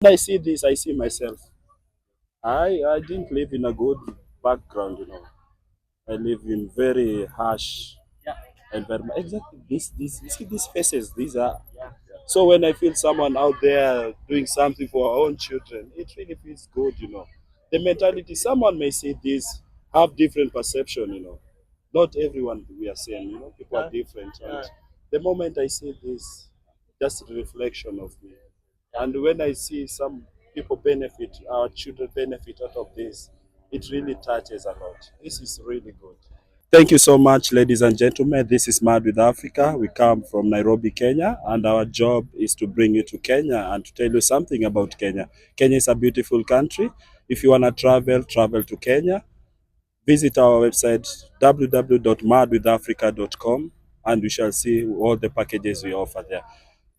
When I see this, I see myself. I didn't live in a good background, you know. I live in very harsh environment. Exactly. This you see these faces, these are so when I feel someone out there doing something for our own children, it really feels good, you know. The mentality, someone may see this, have different perception, you know. Not everyone we are same, you know, people are different. And the moment I see this, just a reflection of me. And when I see some people benefit, our children benefit out of this, it really touches a lot. This is really good. Thank you so much, ladies and gentlemen. This is Mad with Africa. We come from Nairobi, Kenya, and our job is to bring you to Kenya and to tell you something about Kenya. Kenya is a beautiful country. If you want to travel, travel to Kenya. Visit our website www.madwithafrica.com and you shall see all the packages we offer there.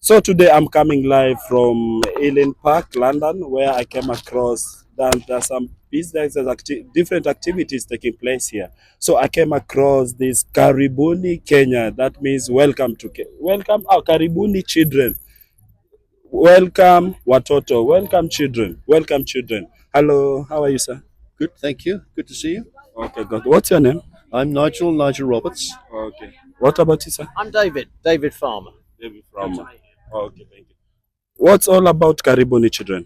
So today I'm coming live from Ealing Park, London, where I came across that there's some business, different activities taking place here. So I came across this Karibuni Kenya. That means welcome to Kenya. Welcome our Karibuni children. Welcome Watoto. Welcome children. Welcome children. Hello, how are you, sir? Good, thank you. Good to see you. Okay, good. What's your name? I'm Nigel Roberts. Okay. What about you, sir? I'm David Farmer. David from. Okay, thank you. What's all about Karibuni children?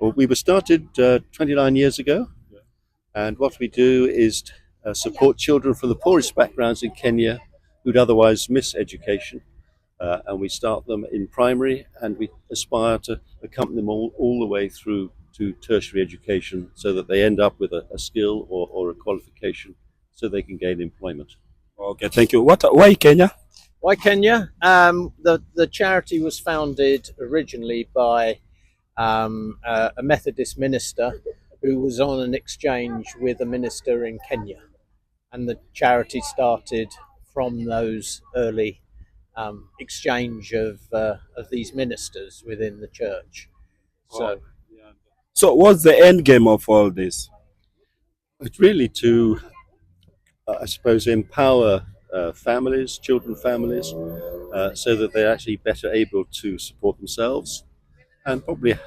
Well, we were started 29 years ago, and what we do is support children from the poorest backgrounds in Kenya who'd otherwise miss education. And we start them in primary, and we aspire to accompany them all the way through to tertiary education so that they end up with a skill or a qualification so they can gain employment. Okay, thank you. Why Kenya? Why Kenya? The charity was founded originally by a Methodist minister who was on an exchange with a minister in Kenya, and the charity started from those early exchange of these ministers within the church. So, So what's the end game of all this? It's really to, I suppose, empower children families, so that they're actually better able to support themselves and probably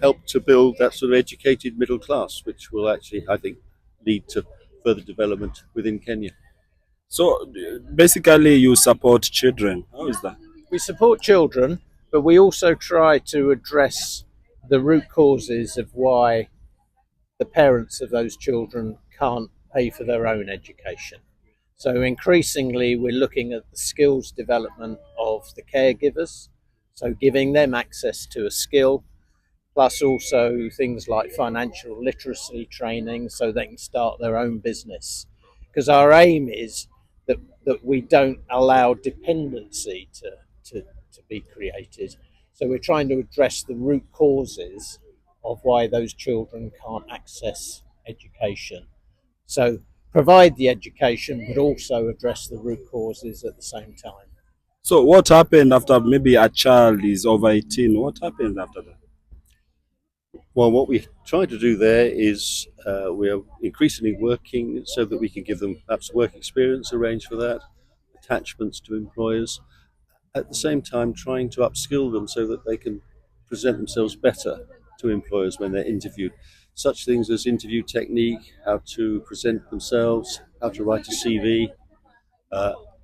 help to build that sort of educated middle class, which will actually, I think, lead to further development within Kenya. So basically, you support children. How is that? we support children, but we also try to address the root causes of why the parents of those children can't pay for their own education. So increasingly, we're looking at the skills development of the caregivers, so giving them access to a skill, plus also things like financial literacy training so they can start their own business. Because our aim is that we don't allow dependency to be created. So we're trying to address the root causes of why those children can't access education. So provide the education, but also address the root causes at the same time. So what happened after maybe a child is over 18? What happens after that? Well, what we try to do there is we are increasingly working so that we can give them perhaps work experience, arrange for that, attachments to employers, at the same time trying to upskill them so that they can present themselves better to employers when they're interviewed. Such things as interview technique, how to present themselves, how to write a CV,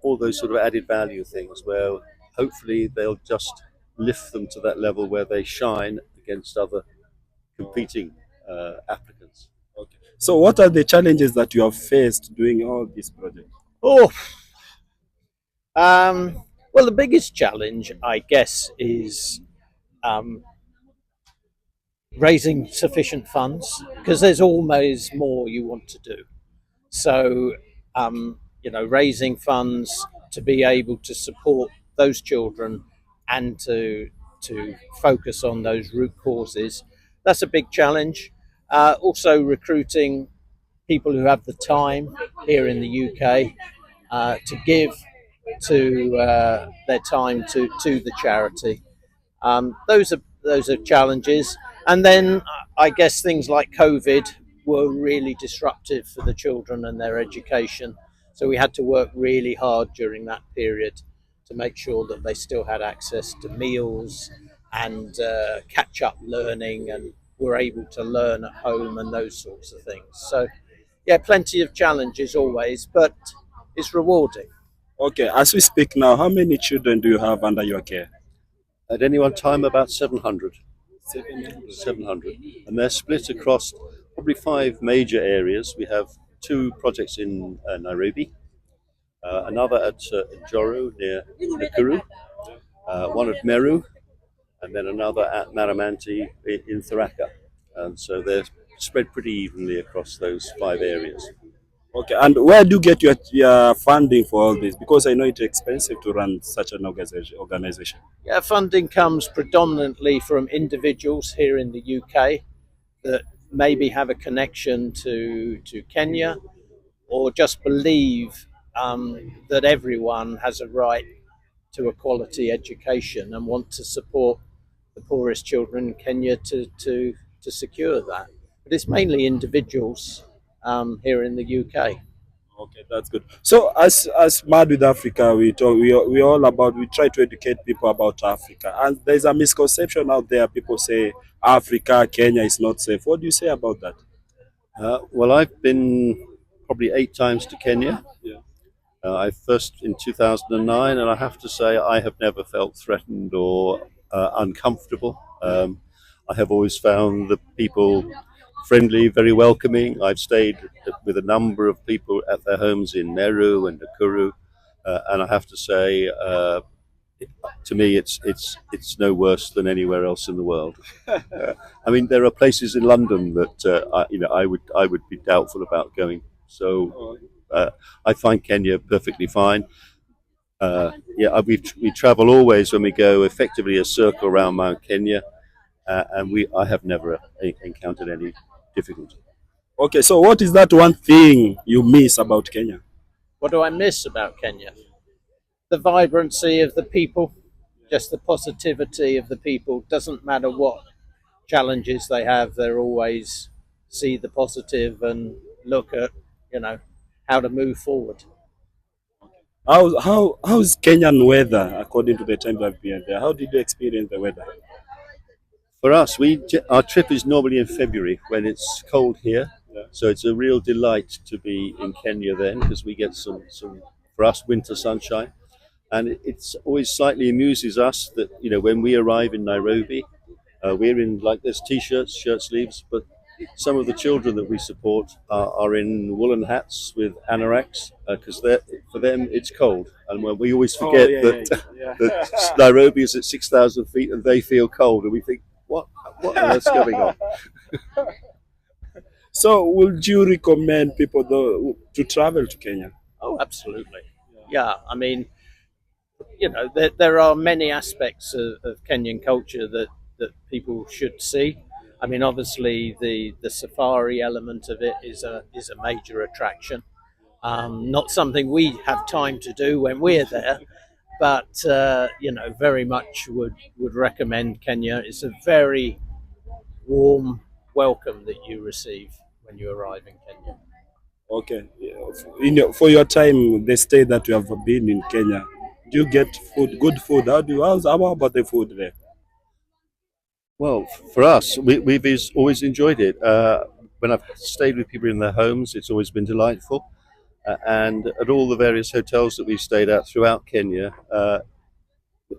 all those sort of added value things where hopefully they'll just lift them to that level where they shine against other competing applicants. Okay. So what are the challenges that you have faced doing all these projects? Oh, well, the biggest challenge, I guess, is um, raising sufficient funds because there's always more you want to do. So, raising funds to be able to support those children and to focus on those root causes, that's a big challenge. Also, recruiting people who have the time here in the UK to give to their time to the charity. Those are challenges, and then I guess things like COVID were really disruptive for the children and their education. So we had to work really hard during that period to make sure that they still had access to meals and catch up learning, and we're able to learn at home and those sorts of things. So, yeah, plenty of challenges always, but it's rewarding. Okay, as we speak now, how many children do you have under your care? At any one time, about 700. 700. 700. And they're split across probably 5 major areas. We have 2 projects in Nairobi, another at Njoro near Nakuru, one at Meru, and then another at Maramanti in Tharaka. And so they're spread pretty evenly across those 5 areas. Okay, and where do you get your funding for all this? Because I know it's expensive to run such an organization. Yeah, funding comes predominantly from individuals here in the UK that maybe have a connection to Kenya, or just believe that everyone has a right to a quality education and want to support the poorest children in Kenya to secure that. But it's mainly individuals here in the UK. Okay, that's good. So as Mad with Africa, we talk, we all about, we try to educate people about Africa, and there's a misconception out there. People say Africa, Kenya is not safe. What do you say about that? Well, I've been probably 8 times to Kenya. Yeah. I first in 2009, and I have to say I have never felt threatened or uncomfortable. I have always found the people friendly, very welcoming. I've stayed with a number of people at their homes in Meru and Nakuru, and I have to say, to me, it's no worse than anywhere else in the world. I mean, there are places in London that I would be doubtful about going. So I find Kenya perfectly fine. We travel always when we go effectively a circle around Mount Kenya, and I have never encountered any difficulty. Okay, so what is that one thing you miss about Kenya? What do I miss about Kenya? The vibrancy of the people, just the positivity of the people. Doesn't matter what challenges they have, they always see the positive and look at, how to move forward. How's Kenyan weather according to the time I've been there? How did you experience the weather? For us, our trip is normally in February when it's cold here. Yeah. So it's a real delight to be in Kenya then, because we get some for us winter sunshine, and it's always slightly amuses us that when we arrive in Nairobi, we're in like there's t-shirts, shirt sleeves, but some of the children that we support are in woolen hats with anoraks because for them it's cold, and we always forget that Nairobi is at 6,000 feet and they feel cold, and we think what on earth's going on? So, would you recommend people to travel to Kenya? Oh, absolutely. Yeah, I mean, there are many aspects of Kenyan culture that people should see. I mean, obviously, the safari element of it is a major attraction. Not something we have time to do when we're there, but very much would recommend Kenya. It's a very warm welcome that you receive when you arrive in Kenya. Okay. For your time, the stay that you have been in Kenya, do you get good food? How about the food there? Well, for us, we've always enjoyed it. When I've stayed with people in their homes, it's always been delightful. And at all the various hotels that we've stayed at throughout Kenya,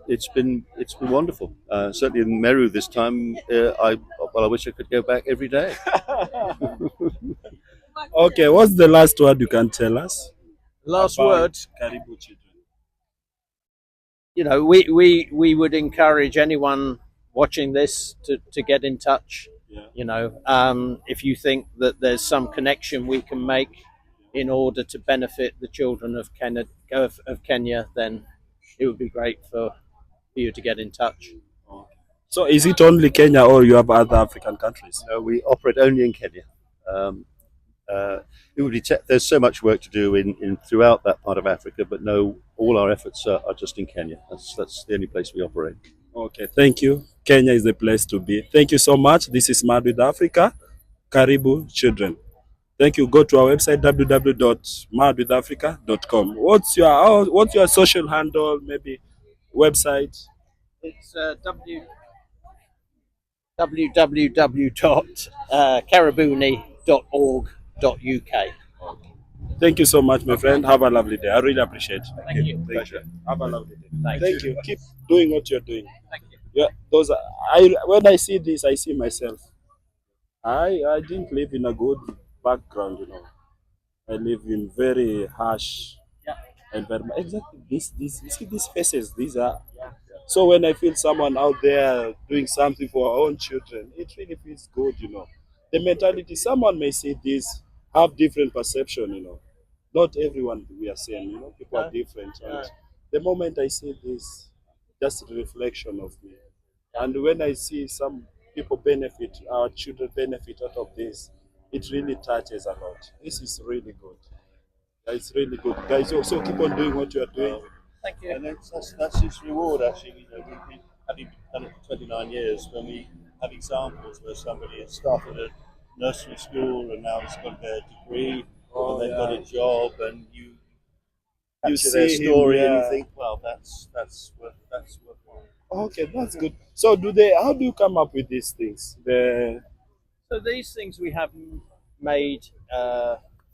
it's been wonderful. Certainly in Meru this time, I wish I could go back every day. Okay, what's the last word you can tell us? Last about word. Karibu children. We would encourage anyone watching this to get in touch. Yeah. If you think that there's some connection we can make in order to benefit the children of Kenya, then it would be great for you to get in touch. So is it only Kenya or you have other African countries? No, we operate only in Kenya. It would be there's so much work to do in throughout that part of Africa, but no, all our efforts are just in Kenya. That's the only place we operate. Okay, thank you. Kenya is the place to be. Thank you so much. This is Mad with Africa. Karibu children. Thank you. Go to our website www.madwithafrica.com. What's your social handle? Maybe website. It's www.carabuni.org.uk. Thank you so much, my friend. Have a lovely day. I really appreciate it. Thank you. Thank you. Have a lovely day. Thank you. Keep doing what you're doing. Thank you. Yeah, those are, I when I see this, I see myself. I didn't live in a good background, you know. I live in very harsh Yeah. environment. Exactly. This you see these faces. These are so when I feel someone out there doing something for our own children, it really feels good, you know. The mentality. Someone may say this, have different perception, you know. Not everyone we are saying, you know. People are No. different. And No. the moment I see this, just a reflection of me. And when I see some people benefit, our children benefit out of this, it really touches a lot. This is really good. It's really good. Guys, also keep on doing what you are doing. Thank you. And that's its reward, actually. You know, having done it for 29 years, when we have examples where somebody has started a nursery school and now has got their degree, and they've got a job, and you capture their see him, story, and yeah. you think, well, that's worthwhile. Okay, that's good. So do they how do you come up with these things? So these things we have made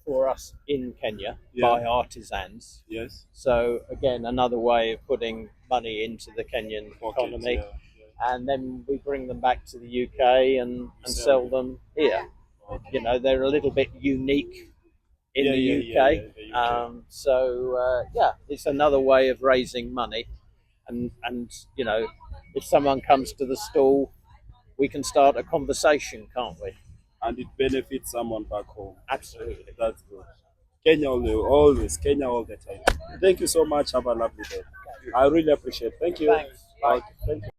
for us in Kenya Yeah. by artisans. Yes. So again, another way of putting money into the Kenyan economy, and then we bring them back to the UK and sell them here. You know, they're a little bit unique in Yeah, the yeah, UK. yeah, the UK. Yeah, it's another way of raising money, and you know, if someone comes to the stall, we can start a conversation, can't we? And it benefits someone back home. Absolutely. That's good. Kenya always, Kenya all the time. Thank you so much. Have a lovely day. I really appreciate it. Thank you. Thanks. Bye. Okay, thank you.